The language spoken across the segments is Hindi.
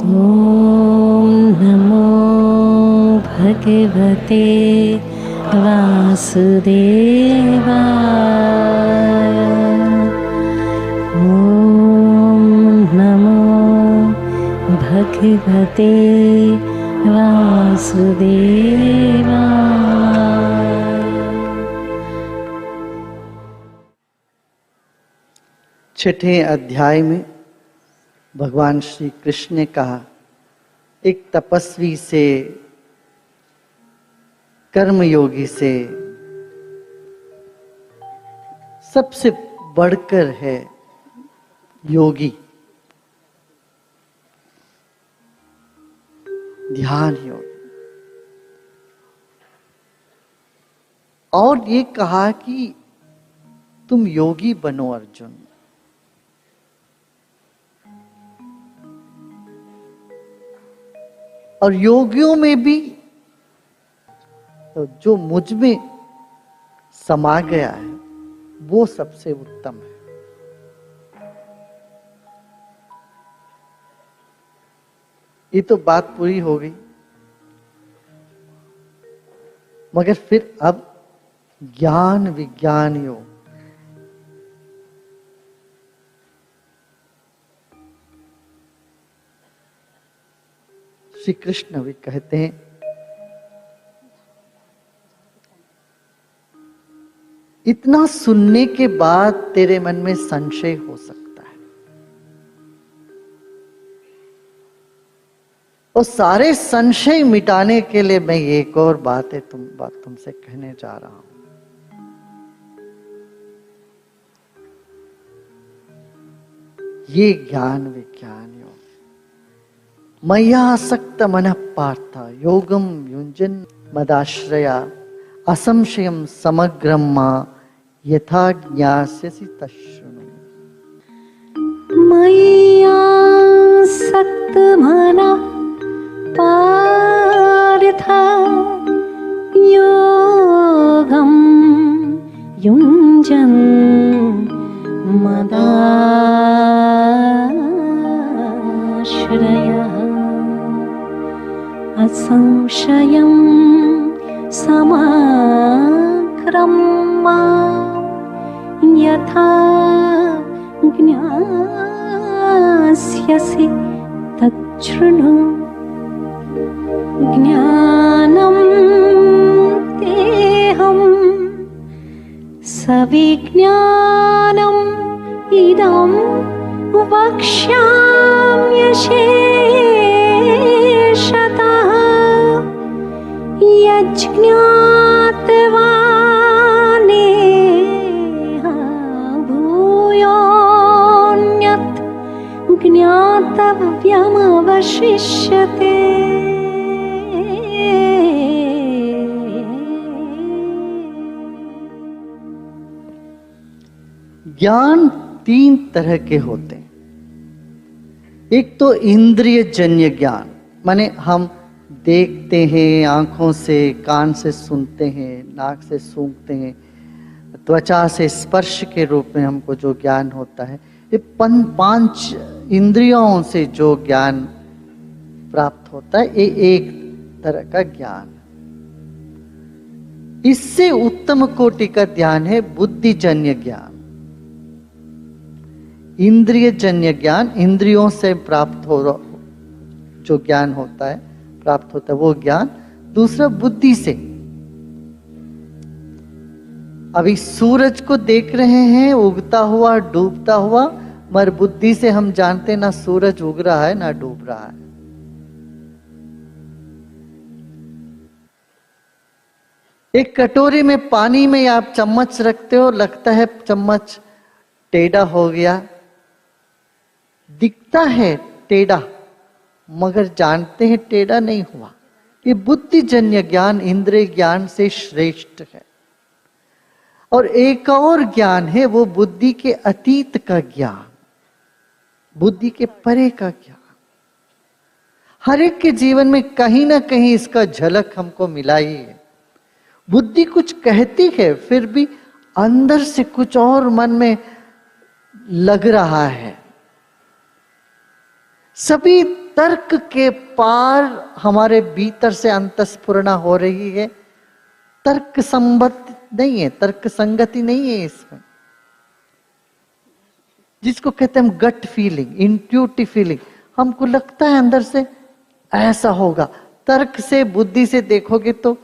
ॐ नमो भगवते वासुदेवाय। ॐ नमो भगवते वासुदेवाय। छठे अध्याय में भगवान श्री कृष्ण ने कहा, एक तपस्वी से, कर्मयोगी से सबसे बढ़कर है योगी, ध्यान योगी। और ये कहा कि तुम योगी बनो अर्जुन। और योगियों में भी तो जो मुझ में समा गया है वो सबसे उत्तम है। ये तो बात पूरी हो गई, मगर फिर अब ज्ञान विज्ञान योग। श्री कृष्ण भी कहते हैं, इतना सुनने के बाद तेरे मन में संशय हो सकता है, और सारे संशय मिटाने के लिए मैं एक और बात तुमसे कहने जा रहा हूं। ये ज्ञान विज्ञान योग। मय्यासक्त मनः पार्थ योगम युञ्जन मदाश्रया असंशयम समग्रम मां यथा ज्ञास्यसि तच्छृणु। मय्यासक्त मनः पार्थ योगम युञ्जन् मदाश्रया असंशयं समग्रं मां यथा ज्ञास्यसि तच्छृणु। ज्ञानं तेहं सविज्ञानम् इदं वक्ष्याम्यशेषतः यज्ञातवानेह भूयोऽन्यत् ज्ञातव्यमवशिष्यते। ज्ञान तीन तरह के होते हैं। एक तो इंद्रिय जन्य ज्ञान, माने हम देखते हैं आंखों से, कान से सुनते हैं, नाक से सूंघते हैं, त्वचा से स्पर्श के रूप में हमको जो ज्ञान होता है, ये पांच इंद्रियों से जो ज्ञान प्राप्त होता है, ये एक तरह का ज्ञान। इससे उत्तम कोटि का ध्यान है बुद्धिजन्य ज्ञान। इंद्रिय जन्य ज्ञान, इंद्रियों से प्राप्त हो जो ज्ञान होता है, प्राप्त होता है वो ज्ञान। दूसरा बुद्धि से, अभी सूरज को देख रहे हैं उगता हुआ डूबता हुआ, मगर बुद्धि से हम जानते ना सूरज उग रहा है ना डूब रहा है। एक कटोरी में पानी में आप चम्मच रखते हो, लगता है चम्मच टेढ़ा हो गया, दिखता है टेढ़ा, मगर जानते हैं टेढ़ा नहीं हुआ। ये बुद्धिजन्य ज्ञान इंद्रिय ज्ञान से श्रेष्ठ है। और एक और ज्ञान है, वो बुद्धि के अतीत का ज्ञान, बुद्धि के परे का ज्ञान। हर एक के जीवन में कहीं ना कहीं इसका झलक हमको मिला ही है। बुद्धि कुछ कहती है, फिर भी अंदर से कुछ और मन में लग रहा है। सभी तर्क के पार हमारे भीतर से अंतस्फुरणा हो रही है। तर्क संबद्ध नहीं है, तर्क संगति नहीं है इसमें, जिसको कहते हैं हम गट फीलिंग, इंट्यूटिव फीलिंग। हमको लगता है अंदर से ऐसा होगा। तर्क से, बुद्धि से देखोगे तो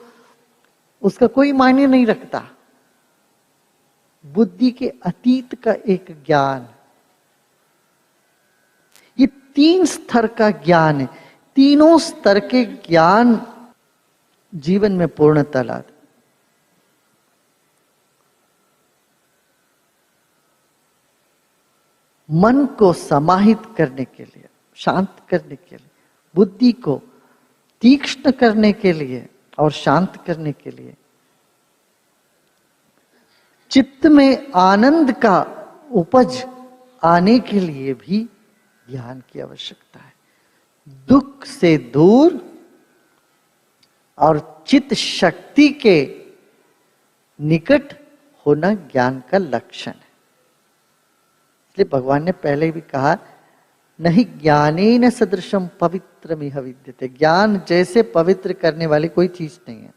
उसका कोई मायने नहीं रखता। बुद्धि के अतीत का एक ज्ञान, ये 3 स्तर का ज्ञान है। तीनों स्तर के ज्ञान जीवन में पूर्णता लाते। मन को समाहित करने के लिए, शांत करने के लिए, बुद्धि को तीक्ष्ण करने के लिए और शांत करने के लिए, चित्त में आनंद का उपज आने के लिए भी ज्ञान की आवश्यकता है। दुख से दूर और चित्त शक्ति के निकट होना ज्ञान का लक्षण है। इसलिए भगवान ने पहले भी कहा, नहीं ज्ञानेन सदृशम पवित्रमिह विद्यते। ज्ञान जैसे पवित्र करने वाली कोई चीज नहीं है।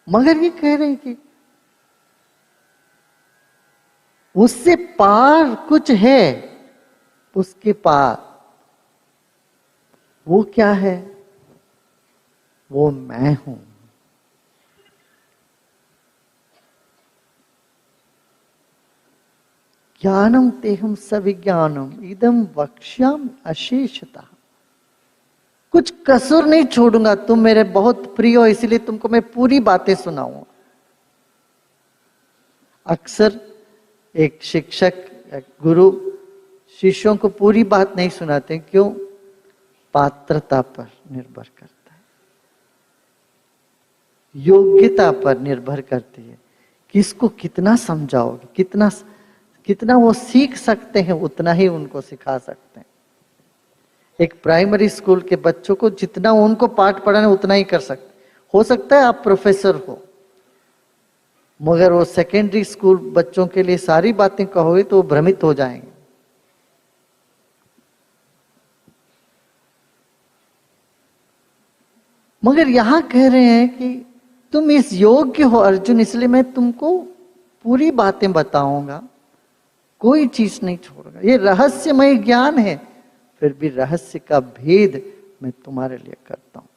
मगर ये कह रहे हैं कि उससे पार कुछ है, उसके पार वो क्या है? वो मैं हूं। ज्ञानम तेहम सविज्ञानम इदम वक्ष्याम अशेषता। कुछ कसुर नहीं छोड़ूंगा। तुम मेरे बहुत प्रिय हो, इसलिए तुमको मैं पूरी बातें सुनाऊंगा। अक्सर एक शिक्षक, एक गुरु शिष्यों को पूरी बात नहीं सुनाते। क्यों? पात्रता पर निर्भर करता है, योग्यता पर निर्भर करती है। किसको कितना समझाओगे, कितना वो सीख सकते हैं, उतना ही उनको सिखा सकते हैं। एक प्राइमरी स्कूल के बच्चों को जितना उनको पाठ पढ़ाना उतना ही कर सकते। हो सकता है आप प्रोफेसर हो, मगर वो सेकेंडरी स्कूल बच्चों के लिए सारी बातें कहोगे तो वो भ्रमित हो जाएंगे। मगर यहां कह रहे हैं कि तुम इस योग्य हो अर्जुन, इसलिए मैं तुमको पूरी बातें बताऊंगा, कोई चीज नहीं छोड़ूंगा। ये रहस्यमय ज्ञान है, फिर भी रहस्य का भेद मैं तुम्हारे लिए करता हूं।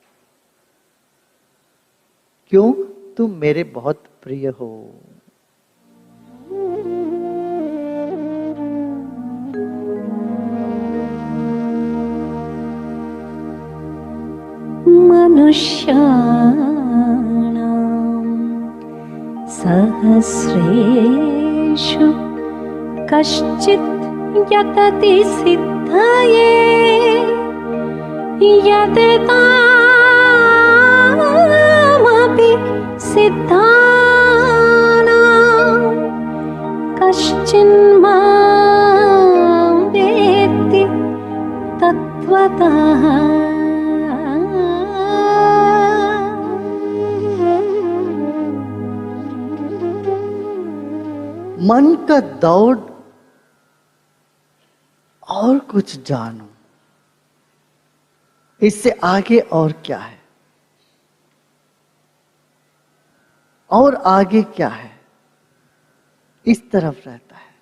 क्यों? तुम मेरे बहुत प्रिय हो। मनुष्याणां सहस्रेषु कश्चित् यतति सिद्धये यततामपि सिद्धानां कश्चिन्मां वेत्ति तत्त्वतः। मन का दौड़ और कुछ जानो, इससे आगे और क्या है, और आगे क्या है, इस तरफ रहता है।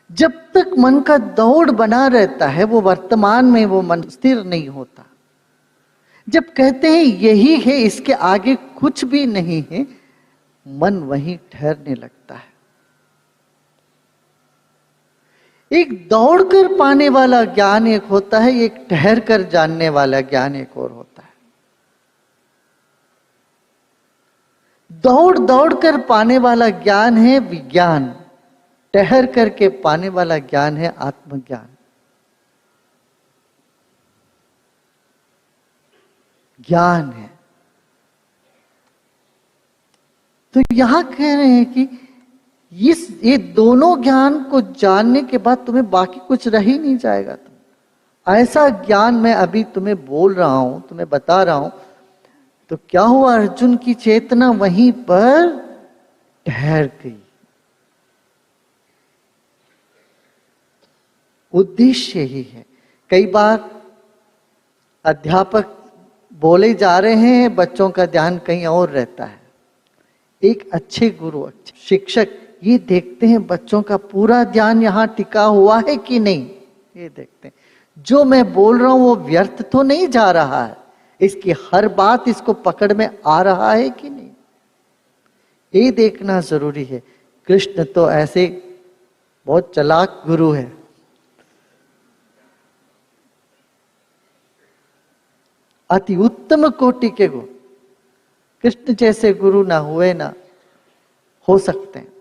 जब तक मन का दौड़ बना रहता है, वो वर्तमान में वो मन स्थिर नहीं होता। जब कहते हैं यही है, इसके आगे कुछ भी नहीं है, मन वहीं ठहरने लगता है। एक दौड़कर पाने वाला ज्ञान एक होता है, एक ठहर कर जानने वाला ज्ञान एक और होता है। दौड़ दौड़ कर पाने वाला ज्ञान है विज्ञान, ठहर करके पाने वाला ज्ञान है आत्मज्ञान। ज्ञान है। तो यहां कह रहे हैं कि ये दोनों ज्ञान को जानने के बाद तुम्हें बाकी कुछ रह ही नहीं जाएगा। ऐसा ज्ञान मैं अभी तुम्हें बोल रहा हूं, तुम्हें बता रहा हूं, तो क्या हुआ? अर्जुन की चेतना वहीं पर ठहर गई। उद्देश्य ही है। कई बार अध्यापक बोले जा रहे हैं, बच्चों का ध्यान कहीं और रहता है। एक अच्छे गुरु, अच्छे शिक्षक ये देखते हैं बच्चों का पूरा ध्यान यहाँ टिका हुआ है कि नहीं, ये देखते हैं जो मैं बोल रहा हूं वो व्यर्थ तो नहीं जा रहा है, इसकी हर बात इसको पकड़ में आ रहा है कि नहीं, ये देखना जरूरी है। कृष्ण तो ऐसे बहुत चालाक गुरु है। अति उत्तम कोटि के गुरु, कृष्ण जैसे गुरु ना हुए ना हो सकते हैं,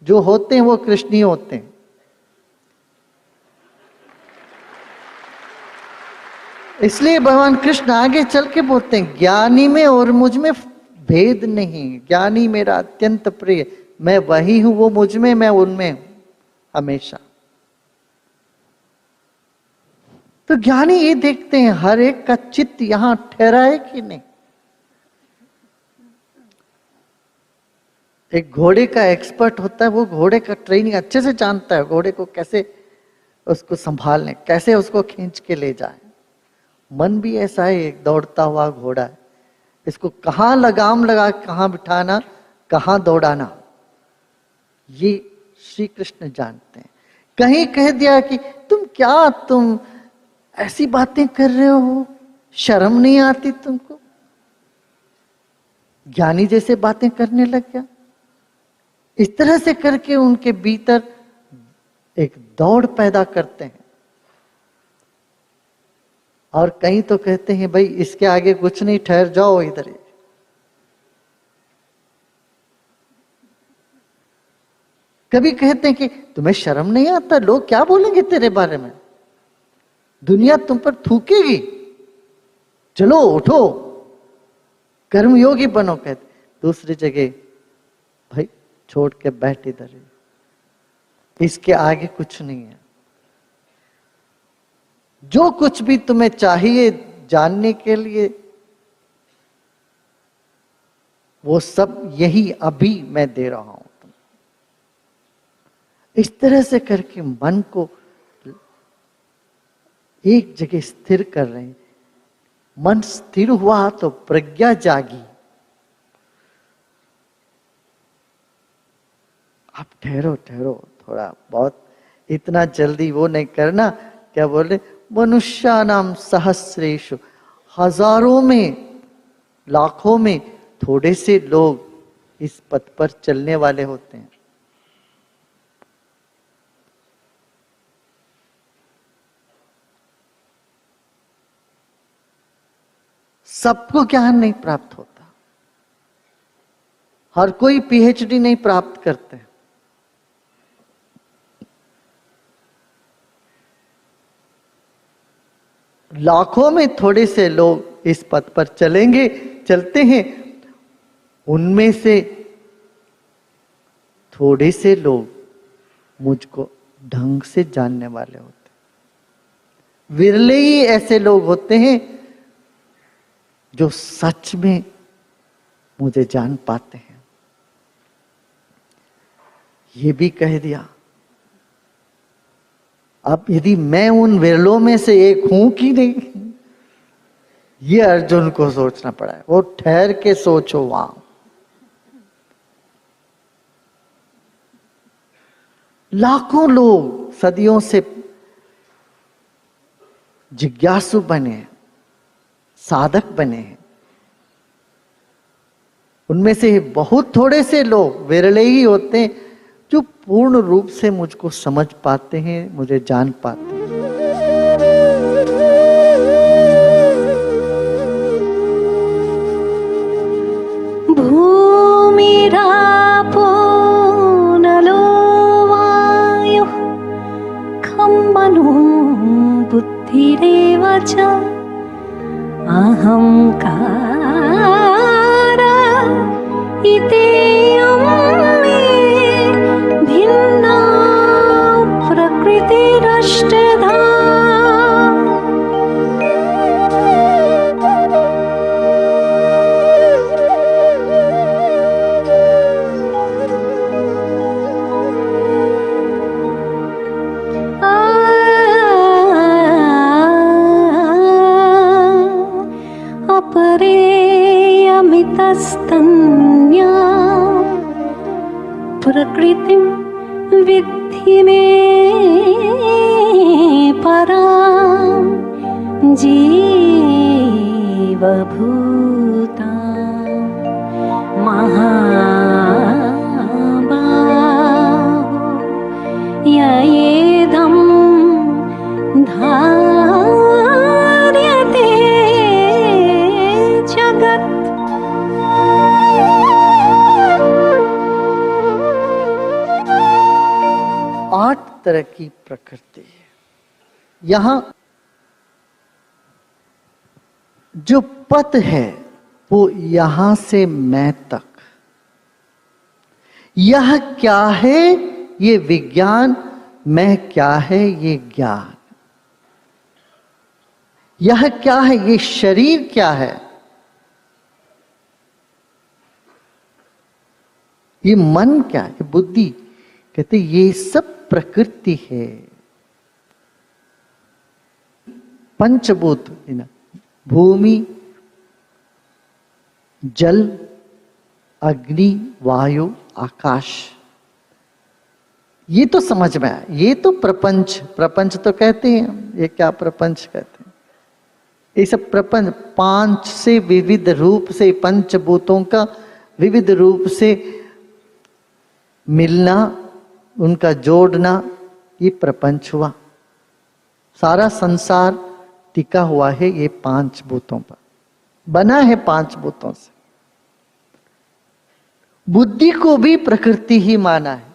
जो होते हैं वो कृष्ण ही होते हैं। इसलिए भगवान कृष्ण आगे चल के बोलते हैं, ज्ञानी में और मुझ में भेद नहीं, ज्ञानी मेरा अत्यंत प्रिय, मैं वही हूं, वो मुझ में, मैं उनमें हूं हमेशा। तो ज्ञानी ये देखते हैं हर एक का चित्त यहां ठहरा है कि नहीं। एक घोड़े का एक्सपर्ट होता है, वो घोड़े का ट्रेनिंग अच्छे से जानता है, घोड़े को कैसे उसको संभालने, कैसे उसको खींच के ले जाए। मन भी ऐसा है, एक दौड़ता हुआ घोड़ा है, इसको कहां लगाम लगा, कहां बिठाना, कहां दौड़ाना, ये श्री कृष्ण जानते हैं। कहीं कह दिया कि तुम ऐसी बातें कर रहे हो, शर्म नहीं आती तुमको, ज्ञानी जैसे बातें करने लग गया। इस तरह से करके उनके भीतर एक दौड़ पैदा करते हैं। और कहीं तो कहते हैं भाई इसके आगे कुछ नहीं, ठहर जाओ इधर ही। कभी कहते हैं कि तुम्हें शर्म नहीं आता, लोग क्या बोलेंगे तेरे बारे में, दुनिया तुम पर थूकेगी, चलो उठो कर्मयोगी बनो। कहते दूसरी जगह भाई छोड़ के बैठ इधर, इसके आगे कुछ नहीं है। जो कुछ भी तुम्हें चाहिए जानने के लिए, वो सब यही अभी मैं दे रहा हूं। इस तरह से करके मन को एक जगह स्थिर कर रहे हैं। मन स्थिर हुआ तो प्रज्ञा जागी। आप ठहरो थोड़ा बहुत, इतना जल्दी वो नहीं करना। क्या बोले, मनुष्यानाम सहस्रेषु, हजारों में लाखों में थोड़े से लोग इस पथ पर चलने वाले होते हैं। सबको ज्ञान नहीं प्राप्त होता, हर कोई पीएचडी नहीं प्राप्त करते। लाखों में थोड़े से लोग इस पथ पर चलते हैं, उनमें से थोड़े से लोग मुझको ढंग से जानने वाले होते हैं। विरले ही ऐसे लोग होते हैं जो सच में मुझे जान पाते हैं। ये भी कह दिया। अब यदि मैं उन विरलों में से एक हूं कि नहीं, ये अर्जुन को सोचना पड़ा है। वो ठहर के सोचो वहां। लाखों लोग सदियों से जिज्ञासु बने हैं, साधक बने हैं, उनमें से बहुत थोड़े से लोग, विरले ही होते हैं जो पूर्ण रूप से मुझको समझ पाते हैं, मुझे जान पाते हैं। भूमिरापो नलो वायुः खं मनो बुद्धिरेव च अहंकार इत्ययं मे भिन्ना प्रकृतिरष्टधा। प्रकृतिं विद्धि मे परां जीवभूतां महाबाहो ययेदं धार्यते जगत्। 8 तरह की प्रकृति है। यहां जो पद है वो यहां से मैं तक, यह क्या है ये विज्ञान, मैं क्या है ये ज्ञान, यह क्या है ये शरीर क्या है, ये मन क्या है, ये बुद्धि, कहते ये सब प्रकृति है। पंचभूत भूमि, जल, अग्नि, वायु, आकाश, ये तो समझ में आया। ये तो प्रपंच, प्रपंच तो कहते हैं, ये क्या प्रपंच कहते हैं, ये सब प्रपंच, 5 से विविध रूप से, पंचभूतों का विविध रूप से मिलना, उनका जोड़ना, ये प्रपंच हुआ। सारा संसार टिका हुआ है ये 5 भूतों पर, बना है 5 भूतों से। बुद्धि को भी प्रकृति ही माना है,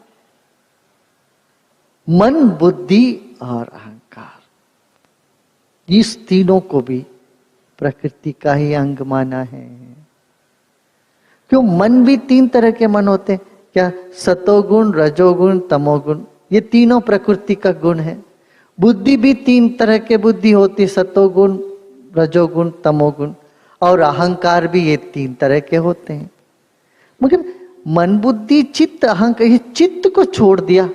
मन, बुद्धि और अहंकार, इस तीनों को भी प्रकृति का ही अंग माना है। क्यों? मन भी 3 तरह के मन होते हैं, क्या? सतोगुण, रजोगुण, तमोगुण, ये तीनों प्रकृति का गुण है। बुद्धि भी 3 तरह के बुद्धि होती, सतोगुण, रजोगुण, तमोगुण, और अहंकार भी ये 3 तरह के होते हैं। मगर मन, बुद्धि, चित्त, अहंकार, ये चित्त को छोड़ दिया।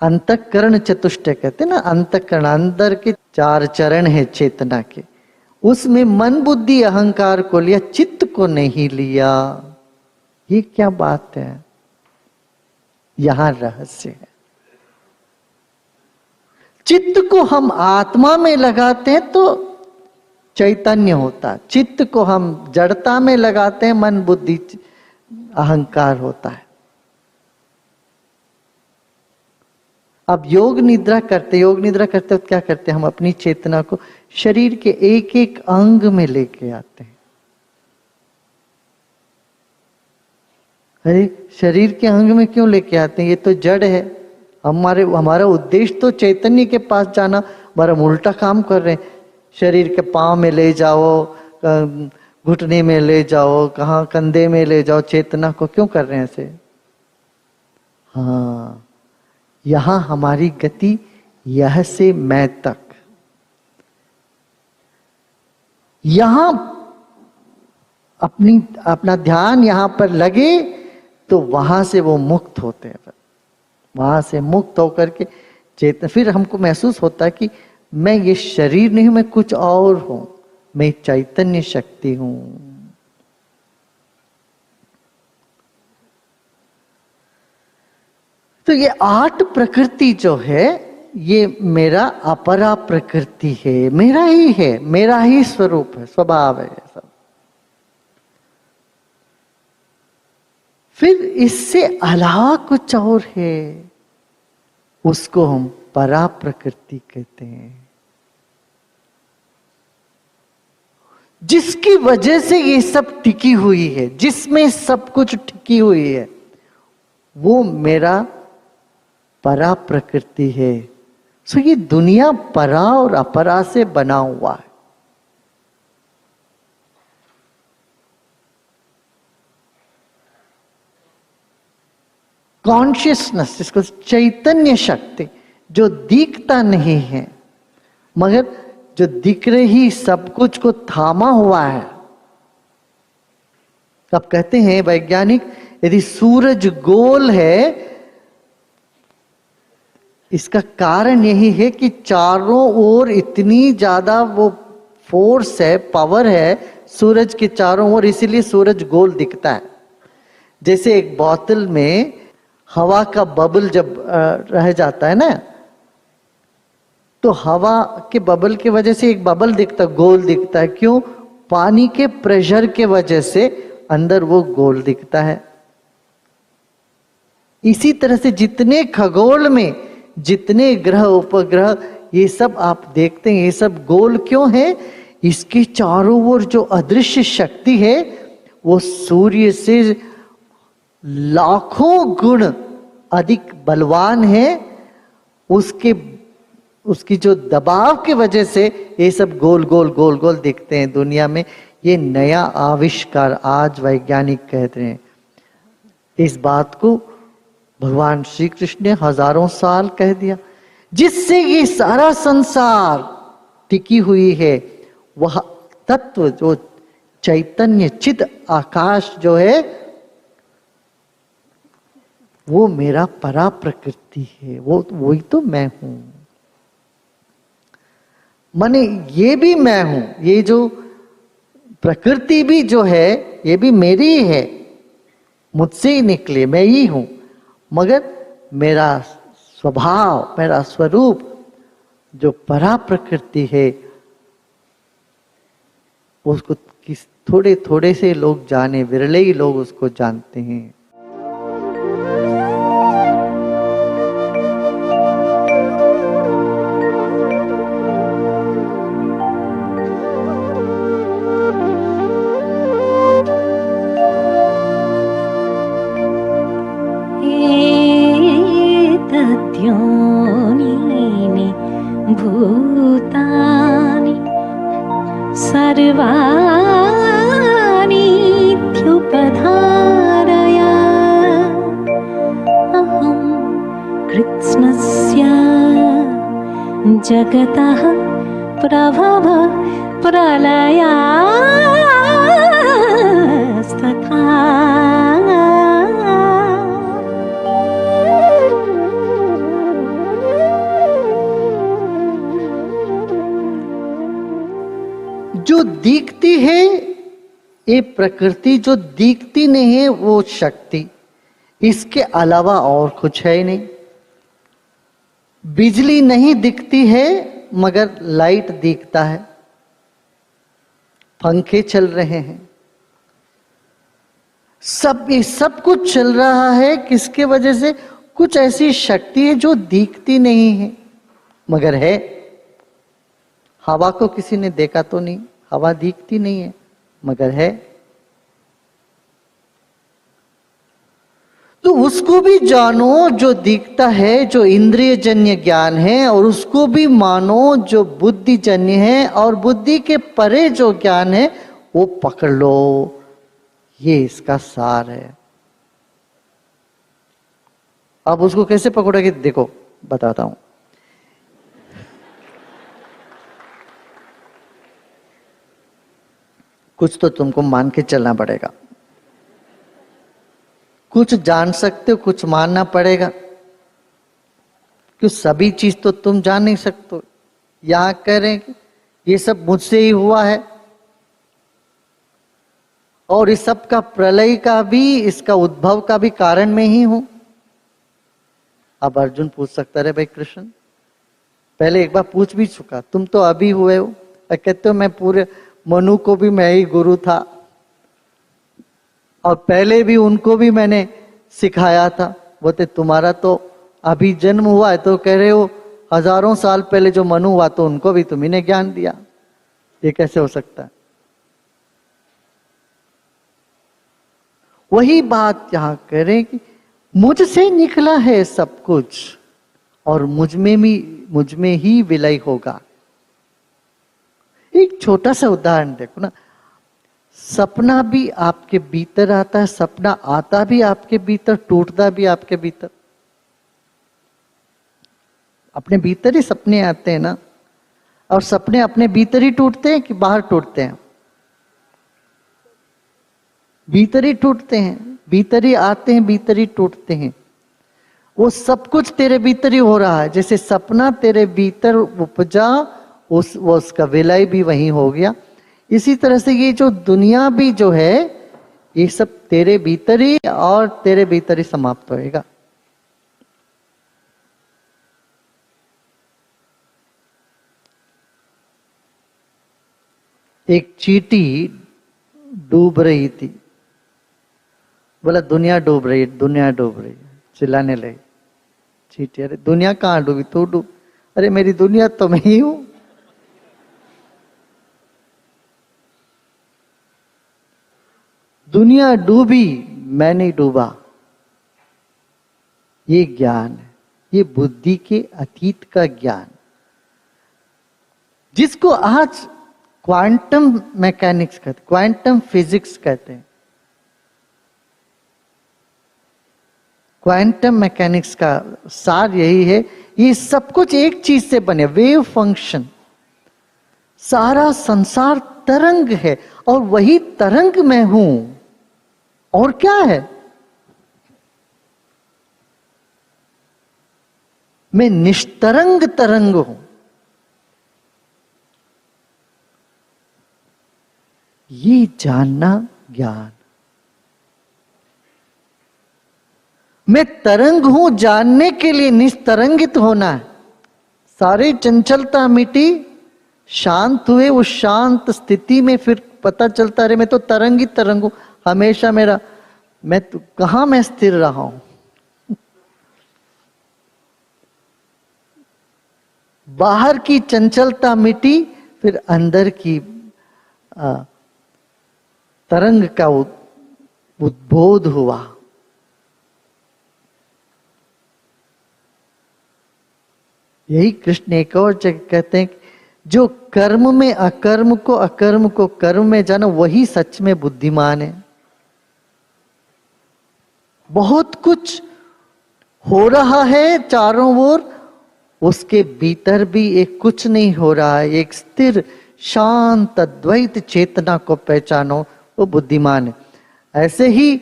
अंतःकरण चतुष्टय कहते ना, अंतःकरण, अंदर के 4 चरण है चेतना के, उसमें मन, बुद्धि, अहंकार को लिया, चित्त को नहीं लिया। ये क्या बात है? यहां रहस्य है। चित्त को हम आत्मा में लगाते हैं तो चैतन्य होता, चित्त को हम जड़ता में लगाते हैं, मन, बुद्धि, अहंकार होता है। अब योग निद्रा करते वक्त क्या करते हैं? हम अपनी चेतना को शरीर के एक एक अंग में लेके आते हैं। अरे शरीर के अंग में क्यों लेके आते हैं? ये तो जड़ है। हमारा उद्देश्य तो चैतन्य के पास जाना, हमारा हम उल्टा काम कर रहे हैं। शरीर के पांव में ले जाओ, घुटने में ले जाओ, कहाँ कंधे में ले जाओ, चेतना को क्यों कर रहे हैं ऐसे? हाँ, यहां हमारी गति यह से मैं तक, यहां अपना ध्यान यहां पर लगे तो वहां से वो मुक्त होते हैं। वहां से मुक्त होकर के चेतन, फिर हमको महसूस होता है कि मैं ये शरीर नहीं हूं, मैं कुछ और हूं, मैं चैतन्य शक्ति हूं। तो ये 8 प्रकृति जो है, ये मेरा अपरा प्रकृति है, मेरा ही है, मेरा ही स्वरूप है, स्वभाव है सब। फिर इससे अलावा कुछ और है, उसको हम परा प्रकृति कहते हैं, जिसकी वजह से ये सब टिकी हुई है, जिसमें सब कुछ टिकी हुई है, वो मेरा परा प्रकृति है। सो ये दुनिया परा और अपरा से बना हुआ है। कॉन्शियसनेस, जिसको चैतन्य शक्ति, जो दिखता नहीं है मगर जो दिख रही सब कुछ को थामा हुआ है। अब कहते हैं वैज्ञानिक, यदि सूरज गोल है, इसका कारण यही है कि चारों ओर इतनी ज्यादा वो फोर्स है, पावर है सूरज के चारों ओर, इसीलिए सूरज गोल दिखता है। जैसे एक बोतल में हवा का बबल जब रह जाता है ना, तो हवा के बबल की वजह से एक बबल दिखता, गोल दिखता है। क्यों? पानी के प्रेशर के वजह से अंदर वो गोल दिखता है। इसी तरह से जितने खगोल में जितने ग्रह उपग्रह ये सब आप देखते हैं, ये सब गोल क्यों है? इसके चारों ओर जो अदृश्य शक्ति है वो सूर्य से लाखों गुण अधिक बलवान है। उसकी जो दबाव की वजह से ये सब गोल गोल गोल गोल दिखते हैं दुनिया में। ये नया आविष्कार आज वैज्ञानिक कहते हैं। इस बात को भगवान श्री कृष्ण ने हजारों साल कह दिया। जिससे ये सारा संसार टिकी हुई है वह तत्व जो चैतन्य चित आकाश जो है वो मेरा परा प्रकृति है, वो वही तो मैं हूं। माने ये भी मैं हूं, ये जो प्रकृति भी जो है ये भी मेरी ही है, मुझसे ही निकले, मैं ही हूं। मगर मेरा स्वभाव, मेरा स्वरूप जो परा प्रकृति है उसको थोड़े थोड़े से लोग जाने, विरले ही लोग उसको जानते हैं। योनीनि भूतानि सर्वाणीत्युपधारय अहं कृत्स्नस्य जगतः प्रभव प्रलयास्तथा। जो दिखती है ये प्रकृति, जो दिखती नहीं है वो शक्ति, इसके अलावा और कुछ है ही नहीं। बिजली नहीं दिखती है मगर लाइट दिखता है, पंखे चल रहे हैं, ये सब कुछ चल रहा है। किसके वजह से? कुछ ऐसी शक्ति है जो दिखती नहीं है मगर है। हवा को किसी ने देखा तो नहीं, हवा दिखती नहीं है मगर है। तो उसको भी जानो जो दिखता है, जो इंद्रिय जन्य ज्ञान है, और उसको भी मानो जो बुद्धि जन्य है, और बुद्धि के परे जो ज्ञान है वो पकड़ लो। ये इसका सार है। अब उसको कैसे पकड़ोगे? देखो बताता हूं। कुछ तो तुमको मान के चलना पड़ेगा, कुछ जान सकते हो, कुछ मानना पड़ेगा। क्यों? सभी चीज तो तुम जान नहीं सकते। यहां कह रहे हैं कि ये सब मुझसे ही हुआ है, और इस सब का प्रलय का भी, इसका उद्भव का भी कारण में ही हूं। अब अर्जुन पूछ सकता है, भाई कृष्ण पहले एक बार पूछ भी चुका, तुम तो अभी हुए हो। कहते हो मैं पूरे मनु को भी मैं ही गुरु था, और पहले भी उनको भी मैंने सिखाया था। बोलते तुम्हारा तो अभी जन्म हुआ है, तो कह रहे हो हजारों साल पहले जो मनु हुआ तो उनको भी तुम्ही ने ज्ञान दिया। ये कैसे हो सकता है? वही बात यहां कह रहे हैं कि मुझसे निकला है सब कुछ, और मुझ में ही विलय होगा। एक छोटा सा उदाहरण देखो ना, सपना भी आपके भीतर आता है, सपना आता भी आपके भीतर, टूटता भी आपके भीतर। अपने भीतर ही सपने आते हैं ना, और सपने अपने भीतर ही टूटते हैं कि बाहर टूटते हैं? भीतर ही टूटते हैं, भीतर ही आते हैं, भीतर ही टूटते हैं। वो सब कुछ तेरे भीतर ही हो रहा है। जैसे सपना तेरे भीतर उपजा, उसका विलय भी वहीं हो गया। इसी तरह से ये जो दुनिया भी जो है ये सब तेरे भीतर ही और तेरे भीतर ही समाप्त होएगा। एक चींटी डूब रही थी, बोला दुनिया डूब रही है, दुनिया डूब रही है, चिल्लाने लगी चींटी। अरे दुनिया कहाँ डूबी, तू डूब। अरे मेरी दुनिया तो मैं ही हूं। दुनिया डूबी, मैं नहीं डूबा। ये ज्ञान है, ये बुद्धि के अतीत का ज्ञान, जिसको आज क्वांटम मैकेनिक्स कहते, क्वांटम फिजिक्स कहते हैं। क्वांटम मैकेनिक्स का सार यही है, ये सब कुछ एक चीज से बने, वेव फंक्शन। सारा संसार तरंग है और वही तरंग मैं हूं। और क्या है? मैं निष्तरंग तरंग हूं। ये जानना ज्ञान। मैं तरंग हूं जानने के लिए निस्तरंगित होना है। सारी चंचलता मिटी, शांत हुए, उस शांत स्थिति में फिर पता चलता रहे मैं तो तरंगित तरंग हूं हमेशा। मेरा मैं तो कहां मैं स्थिर रहा हूं। बाहर की चंचलता मिटी, फिर अंदर की तरंग का उद्बोध हुआ। यही कृष्ण एक और जगह कहते हैं, जो कर्म में अकर्म को, अकर्म को कर्म में जाना, वही सच में बुद्धिमान है। बहुत कुछ हो रहा है चारों ओर, उसके भीतर भी एक कुछ नहीं हो रहा है। एक स्थिर शांत अद्वैत चेतना को पहचानो, वो बुद्धिमान है। ऐसे ही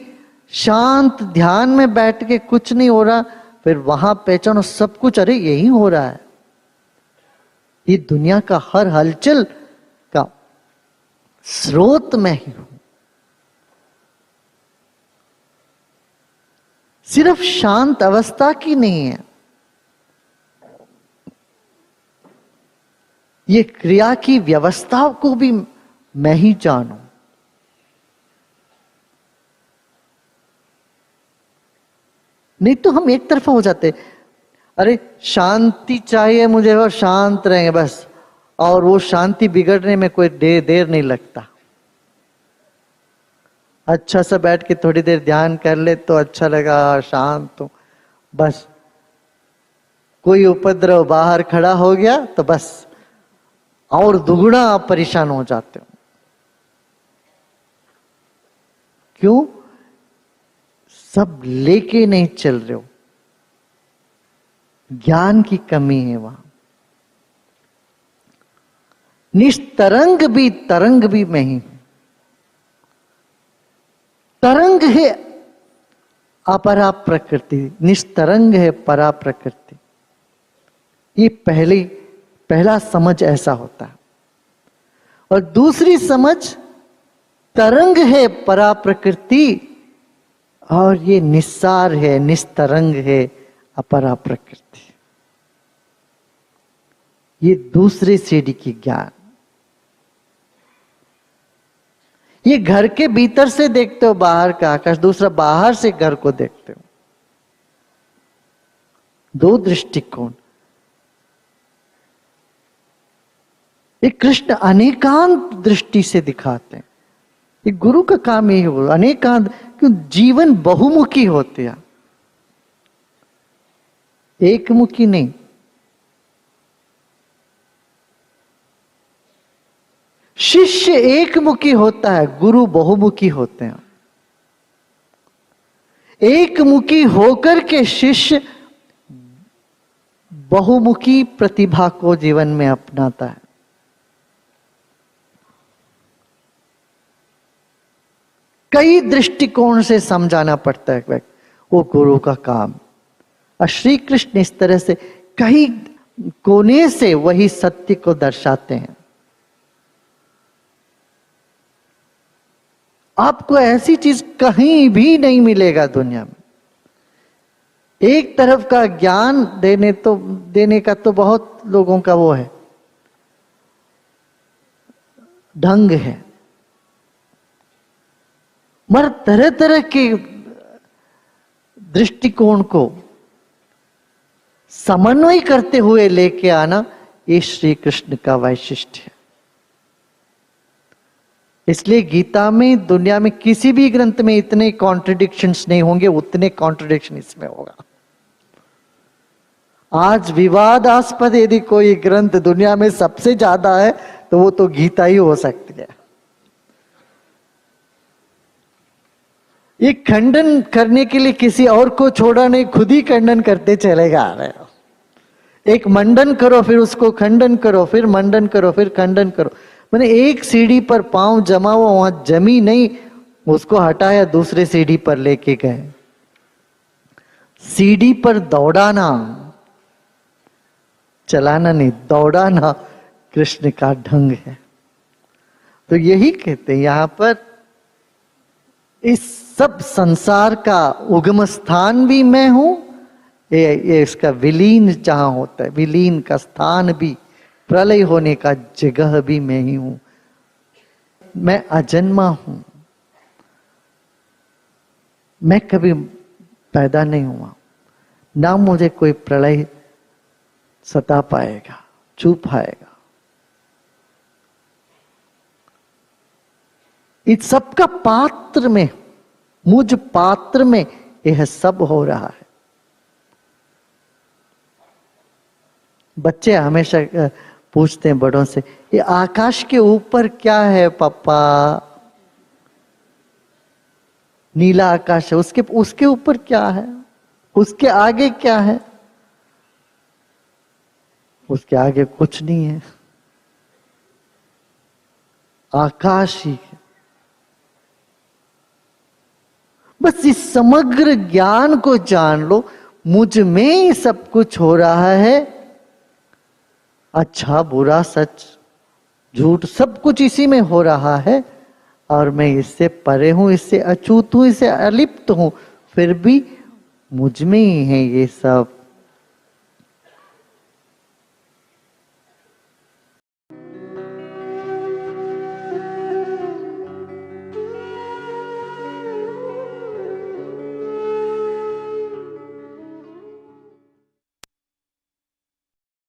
शांत ध्यान में बैठ के कुछ नहीं हो रहा, फिर वहां पहचानो सब कुछ, अरे यही हो रहा है। ये दुनिया का हर हलचल का स्रोत मैं ही हूं। सिर्फ शांत अवस्था की नहीं है, ये क्रिया की व्यवस्था को भी मैं ही जानूं। नहीं तो हम एक तरफा हो जाते, अरे शांति चाहिए मुझे और शांत रहेंगे बस, और वो शांति बिगड़ने में कोई देर नहीं लगता। अच्छा सा बैठ के थोड़ी देर ध्यान कर ले तो अच्छा लगा, शांत हो, बस कोई उपद्रव बाहर खड़ा हो गया तो बस और दुगुना आप परेशान हो जाते हो। क्यों? सब लेके नहीं चल रहे हो, ज्ञान की कमी है वहां। निस्तरंग भी तरंग भी मैं ही हूं। तरंग है अपरा प्रकृति, निस्तरंग है परा प्रकृति। ये पहला समझ ऐसा होता है। और दूसरी समझ, तरंग है परा प्रकृति और ये निस्सार है, निस्तरंग है अपरा प्रकृति। ये दूसरे सीढ़ी की ज्ञान। ये घर के भीतर से देखते हो बाहर का आकाश, दूसरा बाहर से घर को देखते हो। दो दृष्टिकोण। ये कृष्ण अनेकांत दृष्टि से दिखाते हैं। ये गुरु का काम यही हो, अनेकांत, क्यों जीवन बहुमुखी होते हैं, एकमुखी नहीं। शिष्य एकमुखी होता है, गुरु बहुमुखी होते हैं। एकमुखी होकर के शिष्य बहुमुखी प्रतिभा को जीवन में अपनाता है। कई दृष्टिकोण से समझाना पड़ता है, वो गुरु का काम। और श्री कृष्ण इस तरह से कई कोने से वही सत्य को दर्शाते हैं। आपको ऐसी चीज कहीं भी नहीं मिलेगा दुनिया में। एक तरफ का ज्ञान देने का तो बहुत लोगों का वो है, ढंग है, मगर तरह तरह के दृष्टिकोण को समन्वय करते हुए लेके आना, ये श्री कृष्ण का वैशिष्ट्य है। इसलिए गीता में, दुनिया में किसी भी ग्रंथ में इतने कॉन्ट्रडिक्शंस नहीं होंगे, उतने कॉन्ट्रडिक्शन इसमें होगा। आज विवादास्पद यदि कोई ग्रंथ दुनिया में सबसे ज्यादा है तो वो तो गीता ही हो सकती है। ये खंडन करने के लिए किसी और को छोड़ा नहीं, खुद ही खंडन करते चले जा रहे हो। एक मंडन करो, फिर उसको खंडन करो, फिर मंडन करो, फिर खंडन करो। मैंने एक सीढ़ी पर पांव जमा हुआ, वहां जमी नहीं, उसको हटाया, दूसरे सीढ़ी पर लेके गए। सीढ़ी पर दौड़ाना, चलाना नहीं, दौड़ाना कृष्ण का ढंग है। तो यही कहते हैं यहां पर, इस सब संसार का उगम स्थान भी मैं हूं, ये इसका विलीन जहां होता है, विलीन का स्थान भी, प्रलय होने का जगह भी मैं ही हूं। मैं अजन्मा हूं, मैं कभी पैदा नहीं हुआ, ना मुझे कोई प्रलय सता पाएगा, छू पाएगा। इस सबका पात्र में, मुझ पात्र में यह सब हो रहा है। बच्चे हमेशा पूछते हैं बड़ों से, ये आकाश के ऊपर क्या है पापा? नीला आकाश है, उसके ऊपर क्या है? उसके आगे क्या है? उसके आगे कुछ नहीं है, आकाश ही है। बस इस समग्र ज्ञान को जान लो, मुझ में ही सब कुछ हो रहा है, अच्छा बुरा सच झूठ सब कुछ इसी में हो रहा है, और मैं इससे परे हूं, इससे अछूत हूं, इससे अलिप्त हूं, फिर भी मुझ में ही है ये सब।